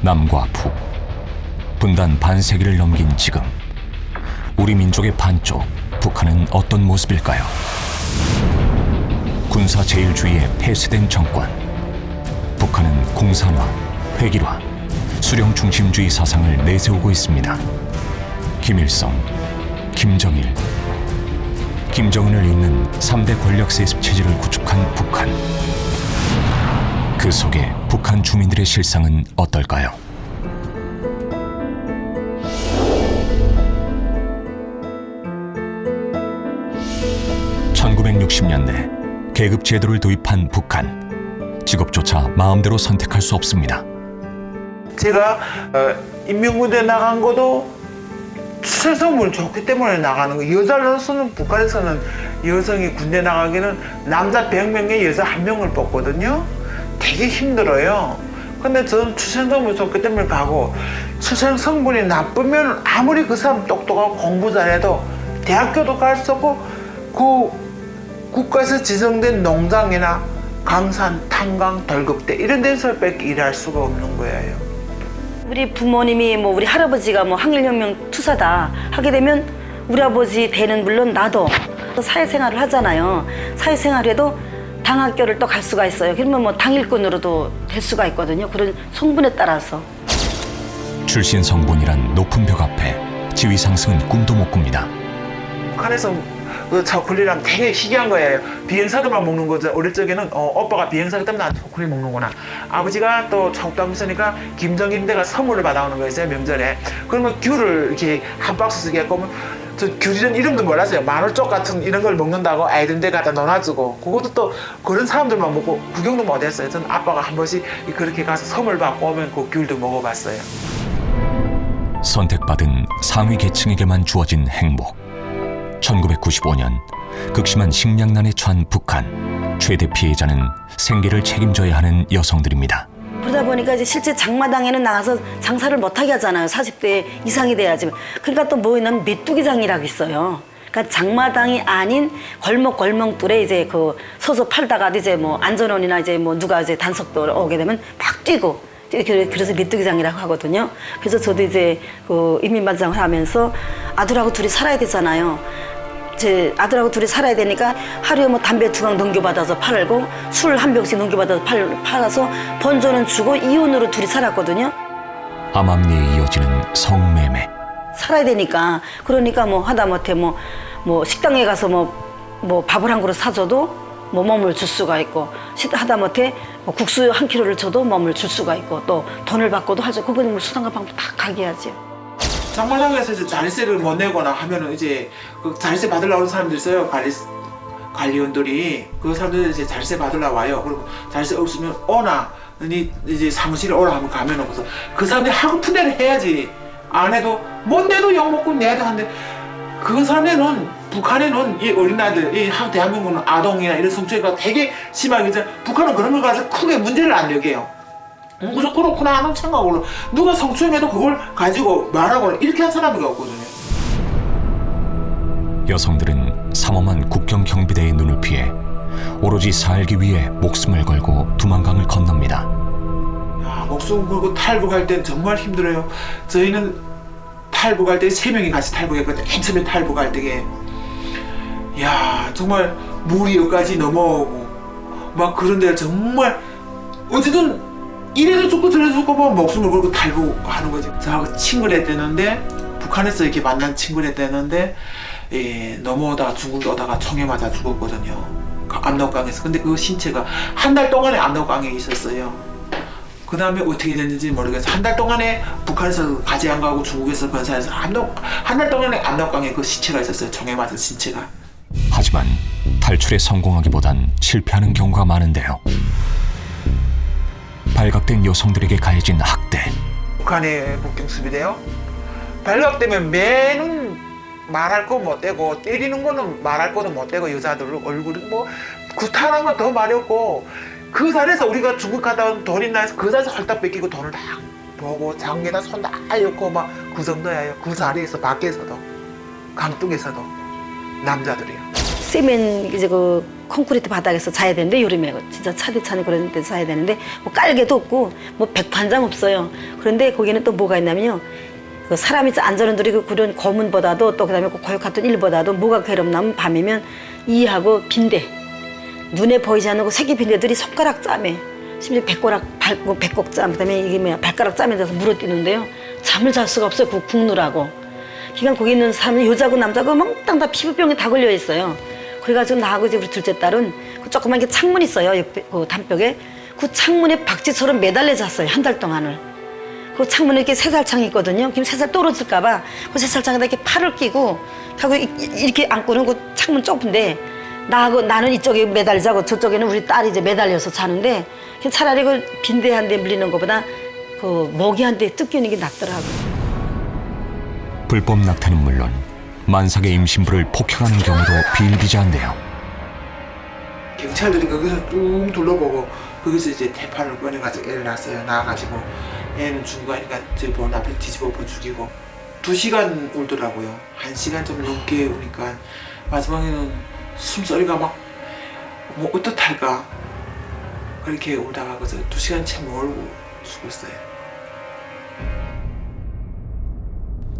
남과 북, 분단 반세기를 넘긴 지금 우리 민족의 반쪽 북한은 어떤 모습일까요? 군사 제일주의에 폐쇄된 정권, 북한은 공산화, 획일화, 수령 중심주의 사상을 내세우고 있습니다. 김일성, 김정일, 김정은을 잇는 3대 권력 세습 체제를 구축한 북한. 그 속에 북한 주민들의 실상은 어떨까요? (1960년대) 계급 제도를 도입한 북한. 직업조차 마음대로 선택할 수 없습니다. 제가 인민군대 나간 것도 출생물 좋기 때문에 나가는 거예요. 여자로서는 북한에서는 여성이 군대 나가기는 남자 100명에 여자 1명을 뽑거든요. 되게 힘들어요. 근데 저는 출생성분이 좋기 때문에 가고, 출생성분이 나쁘면 아무리 그 사람 똑똑하고 공부 잘해도 대학교도 갈 수 없고, 그 국가에서 지정된 농장이나 강산, 탄광, 덜겁대 이런 데서밖에 일할 수가 없는 거예요. 우리 부모님이 우리 할아버지가 항일혁명 투사다 하게 되면 우리 아버지 대는 물론 나도 사회생활을 하잖아요. 사회생활해도 당학교를 또 갈 수가 있어요. 그러면 당일꾼으로도 될 수가 있거든요. 그런 성분에 따라서. 출신 성분이란 높은 벽 앞에 지위 상승은 꿈도 못 꿉니다. 북한에서 그 초콜릿이랑 되게 희귀한 거예요. 비행사들만 먹는 거죠. 어릴 적에는 오빠가 비행사기 때문에 난 초콜릿 먹는구나. 아버지가 또 청담 있으니까 김정일 대가 선물을 받아오는 거였어요, 명절에. 그러면 귤을 이렇게 한 박스 쓰게 했고, 저 귤이란 이름도 몰랐어요. 마늘쪽 같은 이런 걸 먹는다고 아이들한테 갖다 넣어놔주고, 그것도 또 그런 사람들만 먹고 구경도 못했어요. 저는 아빠가 한 번씩 그렇게 가서 선물 받고 오면 그 귤도 먹어봤어요. 선택받은 상위 계층에게만 주어진 행복. 1995년 극심한 식량난에 처한 북한. 최대 피해자는 생계를 책임져야 하는 여성들입니다. 그러다 보니까 이제 실제 장마당에는 나가서 장사를 못하게 하잖아요. 40대 이상이 돼야지. 그러니까 또 뭐냐면 메뚜기장이라고 있어요. 그러니까 장마당이 아닌 골목골목들에 이제 그 서서 팔다가 이제 안전원이나 이제 누가 이제 단속도 오게 되면 막 뛰고. 그래서 메뚜기장이라고 하거든요. 그래서 저도 이제 그 인민반장을 하면서 아들하고 둘이 살아야 되잖아요. 제 아들하고 둘이 살아야 되니까 하루에 담배 2강 넘겨받아서 팔고 술 한 병씩 넘겨받아서 팔아서 번조는 주고 이혼으로 둘이 살았거든요. 암암리에 이어지는 성매매. 살아야 되니까. 그러니까 하다못해 식당에 가서 밥을 한 그릇 사줘도 몸을 줄 수가 있고, 하다못해 국수 한 킬로를 줘도 몸을 줄 수가 있고, 또 돈을 받고도 하죠. 그거는 수단과 방법 다 가게 하죠. 장마당에서 이제 자릿세를 못 내거나 하면은 이제 그 자릿세 받으려고 하는 사람들 있어요. 관리원들이. 그 사람들 이제 자릿세 받으려고 와요. 그리고 자릿세 없으면 오나, 이제 사무실에 오라 하면 가면은 그 사람들이 하고픈 대로 해야지. 안 해도 못 내도 욕먹고 내도 한데, 그 사람들은 북한에는 이 어린아이들, 이 대한민국은 아동이나 이런 성추행가 되게 심하게 있잖아요. 북한은 그런 걸 가지고 크게 문제를 안 여겨요. 그래서 그렇구나 하는 생각으로 누가 성추행해도 그걸 가지고 말하거나 이렇게 한 사람이 없거든요. 여성들은 삼엄한 국경 경비대의 눈을 피해 오로지 살기 위해 목숨을 걸고 두만강을 건넙니다. 목숨 걸고 탈북할 땐 정말 힘들어요. 저희는 탈북할 때 3명이 같이 탈북했거든요. 맨 처음에 탈북할 때에. 정말 물이 여기까지 넘어오고 막 그런데 정말 어쨌든 이래도 죽고 저래도 죽고 목숨을 걸고 탈북하는 거지. 저하고 친구를 했대는데, 북한에서 이렇게 만난 친구를 했대는데, 넘어오다가 중국에 오다가 총에 맞아 죽었거든요. 압록강에서. 근데 그 신체가 한 달 동안에 압록강에 있었어요. 그 다음에 어떻게 됐는지 모르겠어요. 한 달 동안에 북한에서 가지 안 가고 중국에서 건사해서 한 달 동안에 압록강에 그 시체가 있었어요. 총에 맞은 신체가. 하지만 탈출에 성공하기보단 실패하는 경우가 많은데요. 발각된 여성들에게 가해진 학대. 북한의 북경수비대요. 발각되면 매는 말할 거 못 되고, 때리는 거는 말할 거도 못 되고, 여자들 얼굴이 구타하는 건 더 말이 없고, 그 자리에서 우리가 중국 갔다 온 돈 있나 해서 그 자리에서 헐떡 뺏기고 돈을 다 보고 장기에다 손 다 엮고 그 정도예요. 그 자리에서 밖에서도 강둑에서도 남자들이요. 세면 이제 그 콘크리트 바닥에서 자야 되는데 여름에 진짜 차디찬 그런 데 자야 되는데 뭐 깔개도 없고 뭐 백반장 없어요. 그런데 거기는 또 뭐가 있냐면요. 그 사람이 앉아는 들이 그런 거문보다도 또 그다음에 그 거역 같은 일보다도 뭐가 괴롭냐면 밤이면 이하고 빈대 눈에 보이지 않는 그 새끼 빈대들이 손가락 짬에 심지어 배꼽 짬 그다음에 이게 뭐야 발가락 짬에 대해서 물어뛰는데요. 잠을 잘 수가 없어요. 그 굽느라고. 그러니까 거기 있는 사람은 여자고 남자고 몽땅 다 피부병에 다 걸려 있어요. 그래가지고 나하고 이제 우리 둘째 딸은 그 조그만 게 창문 있어요. 옆에 그 담벽에 그 창문에 박쥐처럼 매달려 잤어요. 한 달 동안을. 그 창문에 이렇게 새살창이 있거든요. 그럼 새살 떨어질까봐 그 새살창에다 이렇게 팔을 끼고 하고 이렇게 안고는 그 창문 좁은데 나는 이쪽에 매달리자고 저쪽에는 우리 딸이 이제 매달려서 자는데 차라리 그 빈대 한 대 물리는 것보다 그 모기 한 대 뜯기는 게 낫더라고요. 불법 낙태는 물론 만삭의 임신부를 폭행하는 경우도 비일비재한데요. 경찰들이 거기서 쭉 둘러보고 거기서 이제 대판을 꺼내가지고 애를 낳았어요. 낳아가지고 애는 중간이니까 본 앞에 뒤집어 엎어 죽이고 2시간 울더라고요. 1시간 좀 넘게 우니까 마지막에는 숨소리가 막 뭐 어떡할까 그렇게 울다가 그래서 2시간 채 멀고 죽었어요.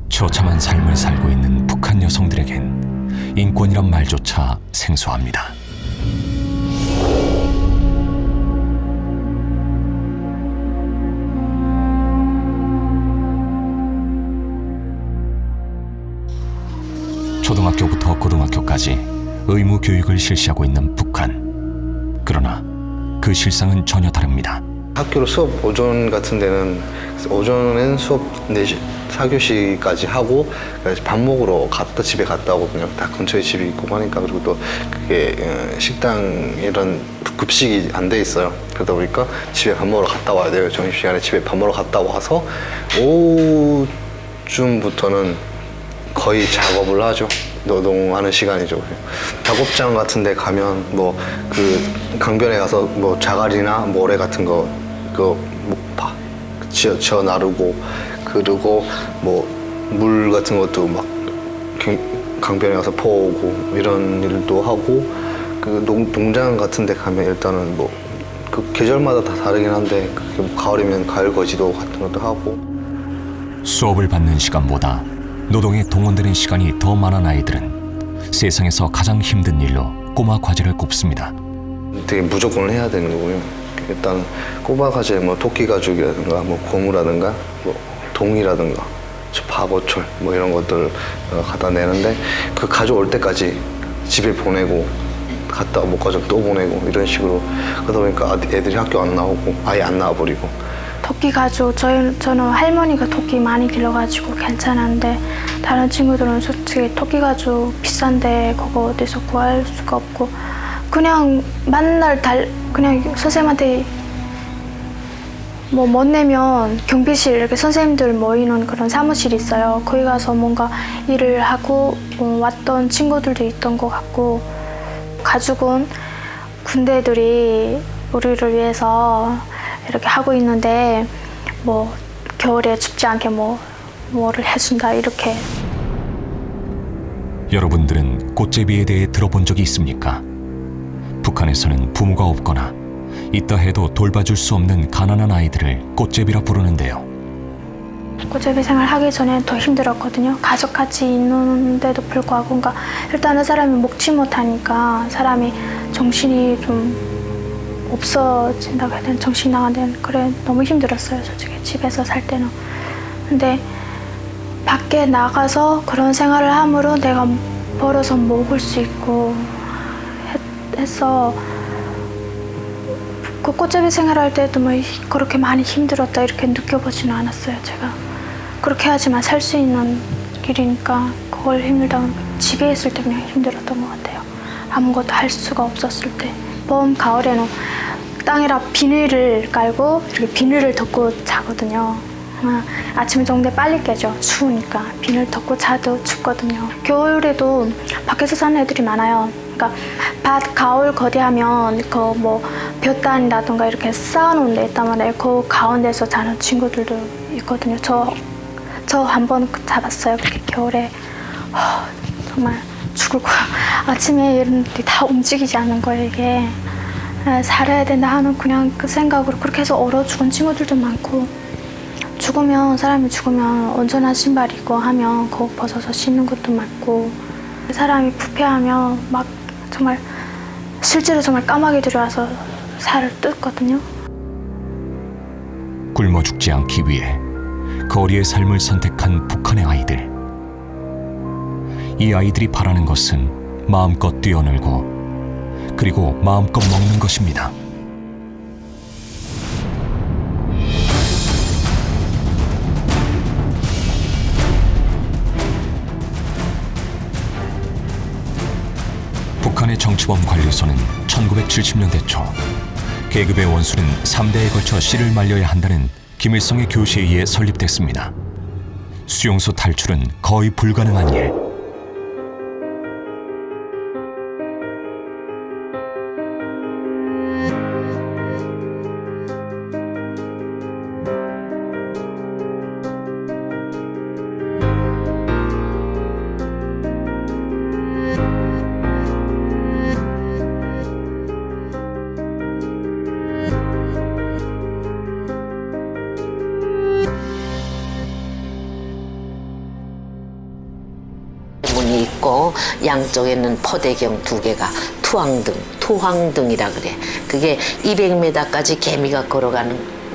처참한 삶을 살고 있는 북한 여성들에겐 인권이란 말조차 생소합니다. 초등학교부터 고등학교까지 의무 교육을 실시하고 있는 북한. 그러나 그 실상은 전혀 다릅니다. 학교로 수업 오전 같은 데는 오전엔 수업 4시, 4교시까지 하고 밥 먹으러 집에 갔다 오거든요. 다 근처에 집이 있고 하니까. 그리고 또 그게 식당 이런 급식이 안 돼 있어요. 그러다 보니까 집에 밥 먹으러 갔다 와야 돼요. 점심시간에 집에 밥 먹으러 갔다 와서 오후쯤부터는 거의 작업을 하죠. 노동하는 시간이죠. 작업장 같은 데 가면 뭐 그 강변에 가서 뭐 자갈이나 모래 같은 거 그거 지어 나르고 그리고 뭐 물 같은 것도 막 강변에 가서 퍼오고 이런 일도 하고 그 농장 같은 데 가면 일단은 뭐 그 계절마다 다 다르긴 한데 뭐 가을이면 가을 거지도 같은 것도 하고. 수업을 받는 시간보다 노동에 동원되는 시간이 더 많은 아이들은 세상에서 가장 힘든 일로 꼬마 과제를 꼽습니다. 되게 무조건 해야 되는 거고요. 일단 꼬마 과제 뭐 토끼 가죽이라든가 뭐 고무라든가 뭐 동이라든가 바보철 뭐 이런 것들 갖다 내는데 그 가져올 때까지 집에 보내고 갔다 못 가져오면 또 보내고 이런 식으로 그러다 보니까 애들이 학교 안 나오고 아예 안 나와버리고. 토끼 가죽 저는 할머니가 토끼 많이 길러가지고 괜찮은데 다른 친구들은 솔직히 토끼 가죽 비싼데 그거 어디서 구할 수가 없고 그냥 맨날 그냥 선생님한테 뭐 못 내면 경비실 이렇게 선생님들 모이는 그런 사무실이 있어요. 거기 가서 뭔가 일을 하고 왔던 친구들도 있던 것 같고 가죽은 군대들이 우리를 위해서 이렇게 하고 있는데 뭐 겨울에 춥지 않게 뭐를 해준다 이렇게. 여러분들은 꽃제비에 대해 들어본 적이 있습니까? 북한에서는 부모가 없거나 있다 해도 돌봐줄 수 없는 가난한 아이들을 꽃제비라 부르는데요. 꽃제비 생활 하기 전에 더 힘들었거든요. 가족같이 있는데도 불구하고 그러니까 일단은 사람이 먹지 못하니까 사람이 정신이 좀 없어진다고 해야 되나 정신 나간다는 그래 너무 힘들었어요. 솔직히 집에서 살 때는. 근데 밖에 나가서 그런 생활을 함으로 내가 벌어서 먹을 수 있고 해서 그 꽃제비 생활할 때도 뭐 그렇게 많이 힘들었다 이렇게 느껴보지는 않았어요. 제가 그렇게 하지만 살 수 있는 길이니까 그걸 힘들다 보니까 집에 있을 때 그냥 힘들었던 것 같아요. 아무것도 할 수가 없었을 때. 봄 가을에는 땅에다 비닐을 깔고 이렇게 비닐을 덮고 자거든요. 아침에 정대 빨리 깨죠. 추우니까 비닐 덮고 자도 춥거든요. 겨울에도 밖에서 사는 애들이 많아요. 그러니까 밭 가을 거디하면 그 뭐 볕단이라든가 이렇게 쌓아놓은 데 있단 말이에요. 그 가운데서 자는 친구들도 있거든요. 저 한 번 잡았어요. 그렇게 겨울에 정말 죽을 거야. 아침에 일어났는데 다 움직이지 않는 거예요, 이게. 살아야 된다 하는 그냥 그 생각으로 그렇게 해서 얼어 죽은 친구들도 많고, 사람이 죽으면 온전한 신발 입고 하면 그거 벗어서 씻는 것도 많고, 사람이 부패하면 막 정말 실제로 정말 까마귀 들어와서 살을 뜯거든요. 굶어 죽지 않기 위해 거리의 삶을 선택한 북한의 아이들. 이 아이들이 바라는 것은 마음껏 뛰어놀고 그리고 마음껏 먹는 것입니다. 북한의 정치범 관리소는 1970년대 초 계급의 원수는 3대에 걸쳐 씨를 말려야 한다는 김일성의 교시에 의해 설립됐습니다. 수용소 탈출은 거의 불가능한 일. 문이 있고 양쪽에는 포대경 2개가 투황등이라 그래. 그게 200m까지 개미가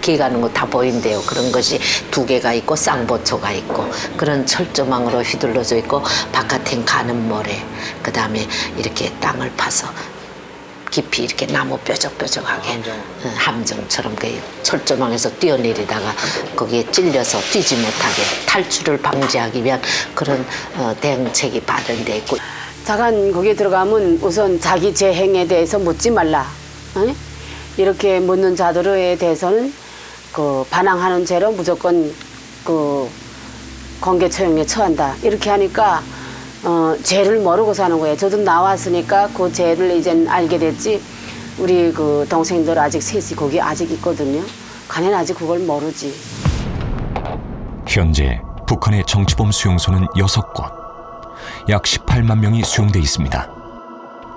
기가는 거 다 보인대요. 그런 것이 2개가 있고 쌍보초가 있고 그런 철조망으로 휘둘러져 있고 바깥엔 가는 모래, 그 다음에 이렇게 땅을 파서 깊이 이렇게 나무 뾰족뾰족하게 함정처럼 그 철조망에서 뛰어내리다가 거기에 찔려서 뛰지 못하게 탈출을 방지하기 위한 그런 대응책이 마련돼 있고. 자간 거기에 들어가면 우선 자기 재행에 대해서 묻지 말라. 이렇게 묻는 자들에 대해서는 그 반항하는 죄로 무조건 그 공개처형에 처한다. 이렇게 하니까 죄를 모르고 사는 거예요. 저도 나왔으니까 그 죄를 이젠 알게 됐지. 우리 그 동생들 아직 셋이 거기 아직 있거든요. 간에는 아직 그걸 모르지. 현재 북한의 정치범 수용소는 6곳, 약 18만 명이 수용돼 있습니다.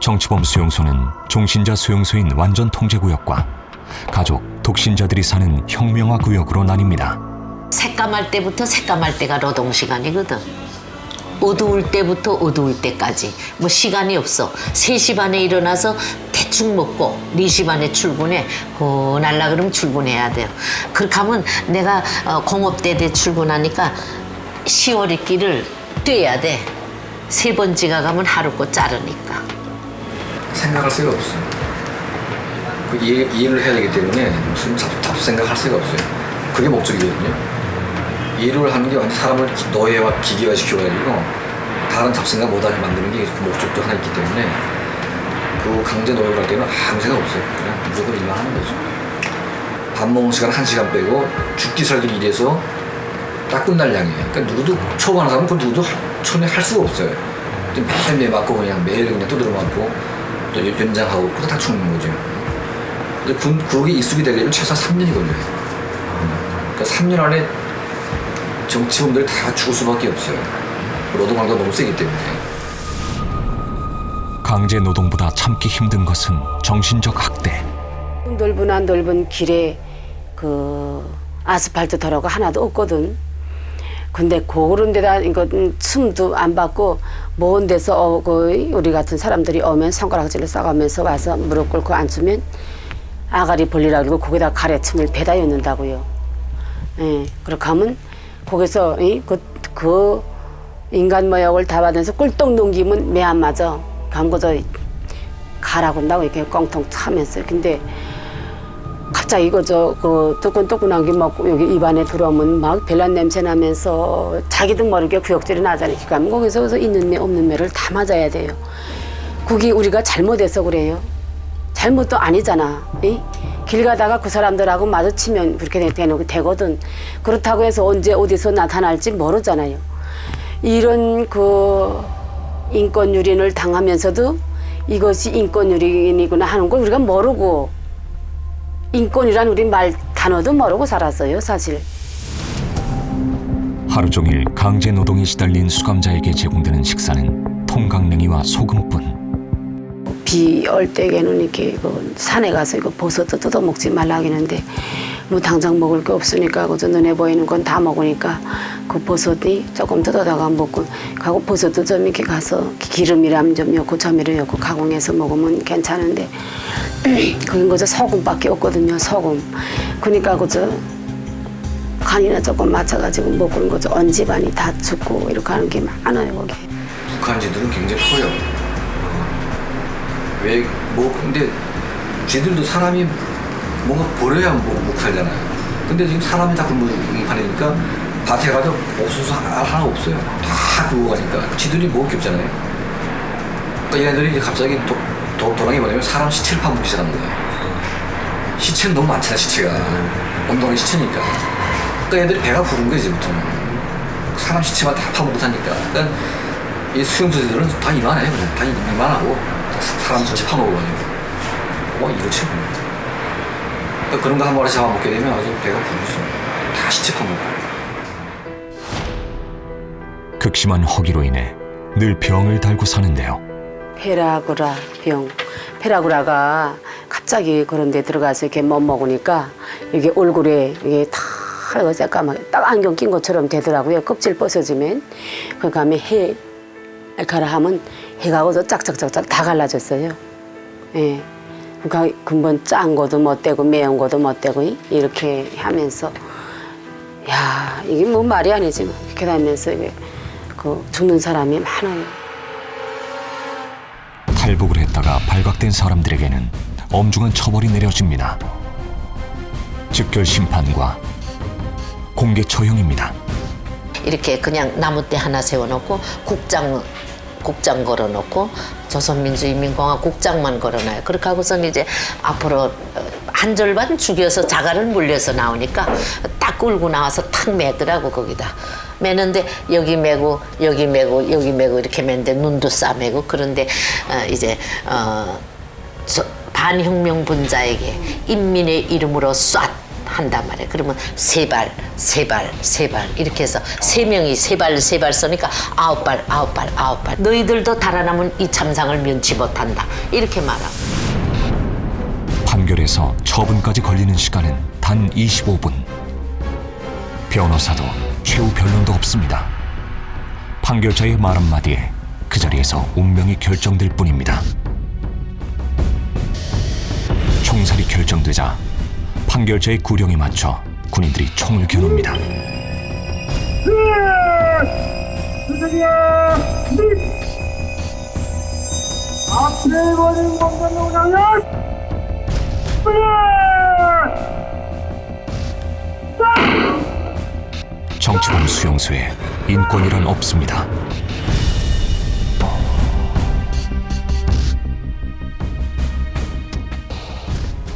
정치범 수용소는 종신자 수용소인 완전 통제구역과 가족, 독신자들이 사는 혁명화 구역으로 나뉩니다. 새까말 때부터 새까말 때가 노동시간이거든. 어두울 때부터 어두울 때까지 뭐 시간이 없어. 3시 반에 일어나서 대충 먹고 4시 반에 출근해. 날라 그러면 출근해야 돼요. 그렇게 하면 내가 공업대대 출근하니까 10월 있기를 뛰어야 돼. 3번 지각하면 하루고 자르니까. 생각할 수가 없어요. 그 이해를 해야 되기 때문에 무슨 잡생각할 수가 없어요. 그게 목적이거든요. 일을 하는 게 완전 사람을 노예와 기계화 시켜가지고 다른 잡생각 못하게 만드는 게 그 목적도 하나 있기 때문에 그 강제 노역을 할 때는 아무 생각 없어요. 그냥 무조건 일만 하는 거죠. 밥 먹는 시간 1시간 빼고 죽기 살기 일해서 딱 끝날 양이에요. 그러니까 누구도 초반에 사람은 그 누구도 처음에 할 수가 없어요. 매일 맞고 그냥 매일 그냥 두드려 맞고 또 연장하고 그러다 다 죽는 거죠. 그게 익숙이 되려면 최소한 3년이 걸려요. 그러니까 3년 안에 정치범들이 다 죽을 수밖에 없어요. 노동강도가 너무 세기 때문에. 강제 노동보다 참기 힘든 것은 정신적 학대. 넓은 길에 그 아스팔트 도로가 하나도 없거든. 근데 그런 데다 이거 춤도 안 받고 먼 데서 우리 같은 사람들이 오면 손가락질을 싸가면서 와서 무릎 꿇고 앉으면 아가리 벌리라 그러고 거기다 가래침을 배다 였는다고요. 예, 그렇게 하면 거기서 그 인간 모욕을 다 받으면서 꿀떡 넘기면 매 안 맞아. 감고서 가라고 한다고 이렇게 꽁통 차면서. 근데 갑자기 그 뜨끈뜨끈한 게 막 여기 입안에 들어오면 막 별난 냄새 나면서 자기도 모르게 구역질이 나잖아요. 그러니까 거기서 있는 매 없는 매를 다 맞아야 돼요. 그게 우리가 잘못해서 그래요. 잘못도 아니잖아. 길 가다가 그 사람들하고 마주치면 그렇게 되거든. 그렇다고 해서 언제 어디서 나타날지 모르잖아요. 이런 그 인권 유린을 당하면서도 이것이 인권 유린이구나 하는 걸 우리가 모르고 인권이란 우리 말 단어도 모르고 살았어요, 사실. 하루 종일 강제 노동에 시달린 수감자에게 제공되는 식사는 송강냉이와 소금뿐. 비 올 때에는 이렇게 산에 가서 이거 버섯 뜯어 먹지 말라 하기는데 뭐 당장 먹을 게 없으니까 그저 눈에 보이는 건 다 먹으니까 그 버섯이 조금 뜯어다가 먹고 가고 버섯도 좀 이렇게 가서 기름이람 좀 넣고 조미료 넣고 가공해서 먹으면 괜찮은데 그건 그저 소금밖에 없거든요. 소금. 그러니까 그저 간이나 조금 맞춰가지고 먹고는 거죠. 온 집안이 다 죽고 이렇게 하는 게 많아요 거기. 북한지들은 굉장히 커요. 왜 뭐 근데 쥐들도 사람이 뭔가 버려야 못 살잖아요. 근데 지금 사람이 다 굶는 판이니까 밭에 가도 옥수수 하나 없어요. 다 굴고 가니까 쥐들이 먹을 게 없잖아요. 그러니까 얘네들이 이제 갑자기 도랑이 뭐냐면 사람 시체를 파먹기 시작하는 거예요. 시체는 너무 많잖아 시체가. 온동네 시체니까. 그러니까 얘들이 배가 부른 거지 이제부터는. 사람 시체만 다 파먹고 사니까. 그러니까 이 수용소들은 다 이만해요. 그냥 다 이만하고 사람 시체 파먹어가지고. 이렇지. 그러니까 그런 거 한 마리 잡아먹게 되면 아주 배가 부르죠. 다 시체 파먹고. 극심한 허기로 인해 늘 병을 달고 사는데요. 페라구라 병. 페라구라가 갑자기 그런 데 들어가서 이렇게 못 먹으니까 이게 얼굴에 이게 다 새까맣게 딱 안경 낀 것처럼 되더라고요. 껍질 벗어지면. 그러니까 해 가라 하면 해가 어서 짝짝짝짝 다 갈라졌어요. 예. 그러니까 근본 짠 거도 못 되고 매운 거도 못 되고 이렇게 하면서 야 이게 뭐 말이 아니지. 이렇게 다니면서 이게 죽는 사람이 많아요. 탈북을 했다가 발각된 사람들에게는 엄중한 처벌이 내려집니다. 즉결 심판과 공개 처형입니다. 이렇게 그냥 나무대 하나 세워놓고 국장 걸어놓고 조선민주인민공화국 국장만 걸어놔요. 그렇게 하고선 이제 앞으로 한 절반 죽여서 자갈을 물려서 나오니까 딱 끌고 나와서 탁 매더라고 거기다. 매는데 여기 매고 여기 매고 여기 매고 이렇게 매는데 눈도 싸매고 그런데 이제 반혁명 분자에게 인민의 이름으로 쏴 한단 말이에요. 그러면 세 발 이렇게 해서 세 명이 세 발 쏘니까 아홉 발. 너희들도 달아나면 이 참상을 면치 못한다. 이렇게 말하고. 판결에서 처분까지 걸리는 시간은 단 25분. 변호사도 최후 변론도 없습니다. 판결자의 말 한마디에 그 자리에서 운명이 결정될 뿐입니다. 총살이 결정되자 판결자의 구령에 맞춰 군인들이 총을 겨눕니다. 정치범 수용소에 인권이란 없습니다.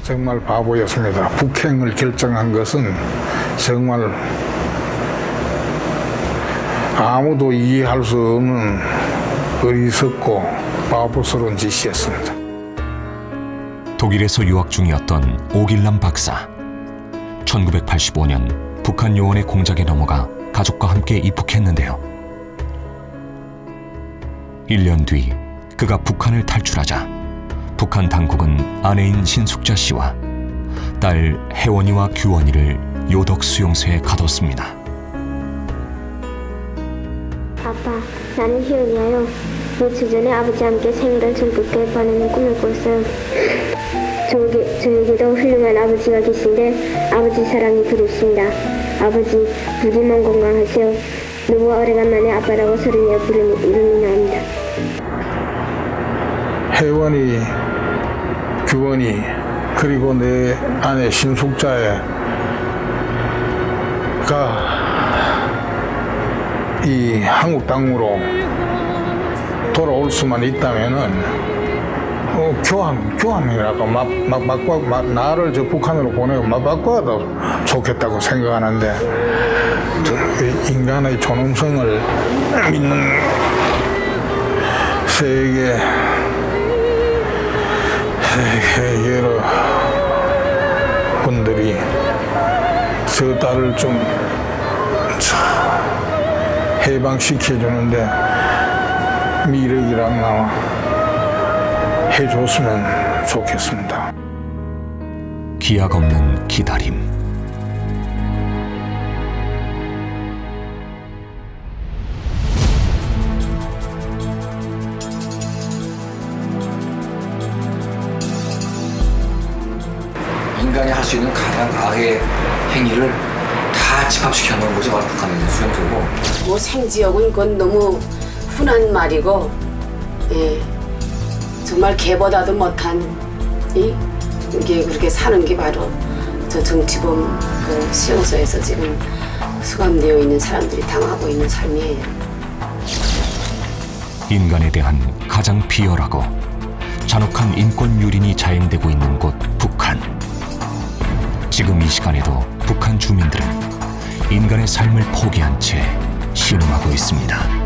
정말 바보였습니다. 북행을 결정한 것은 정말 아무도 이해할 수 없는 어리석고 바보스러운 짓이었습니다. 독일에서 유학 중이었던 오길남 박사. 1985년 북한 요원의 공작에 넘어가 가족과 함께 입국했는데요. 1년 뒤 그가 북한을 탈출하자 북한 당국은 아내인 신숙자 씨와 딸 혜원이와 규원이를 요덕 수용소에 가뒀습니다. 아빠, 나는 희은이에요. 며칠 전에 아버지와 함께 생일을 즐겁게 보내는 꿈을 꿨어요. 저에게도 훌륭한 아버지가 계신데 아버지 사랑이 그립습니다. 아버지, 부디만 건강하세요. 너무 오래간만에 아빠라고 소리내어 부르는 이름이 나옵니다. 혜원이, 규원이, 그리고 내 아내 신숙자가 이 한국 땅으로 돌아올 수만 있다면은 교환이라고 나를 저 북한으로 보내고 바꿔도 좋겠다고 생각하는데 인간의 존엄성을 믿는 세계 여러 분들이 저 딸을 좀 해방시켜주는데 미래이라나 해줬으면 좋겠습니다. 기약 없는 기다림. 인간이 할 수 있는 가장 악의 행위를 다 집합시켜 놓은 것이 바로 북한의 수용소고. 뭐 생지역은 그건 너무 흔한 말이고, 예, 정말 개보다도 못한 이게 그렇게 사는 게 바로 저 정치범 그 수용소에서 지금 수감되어 있는 사람들이 당하고 있는 삶이에요. 인간에 대한 가장 비열하고 잔혹한 인권 유린이 자행되고 있는 곳 북한. 지금 이 시간에도 북한 주민들은 인간의 삶을 포기한 채 신음하고 있습니다.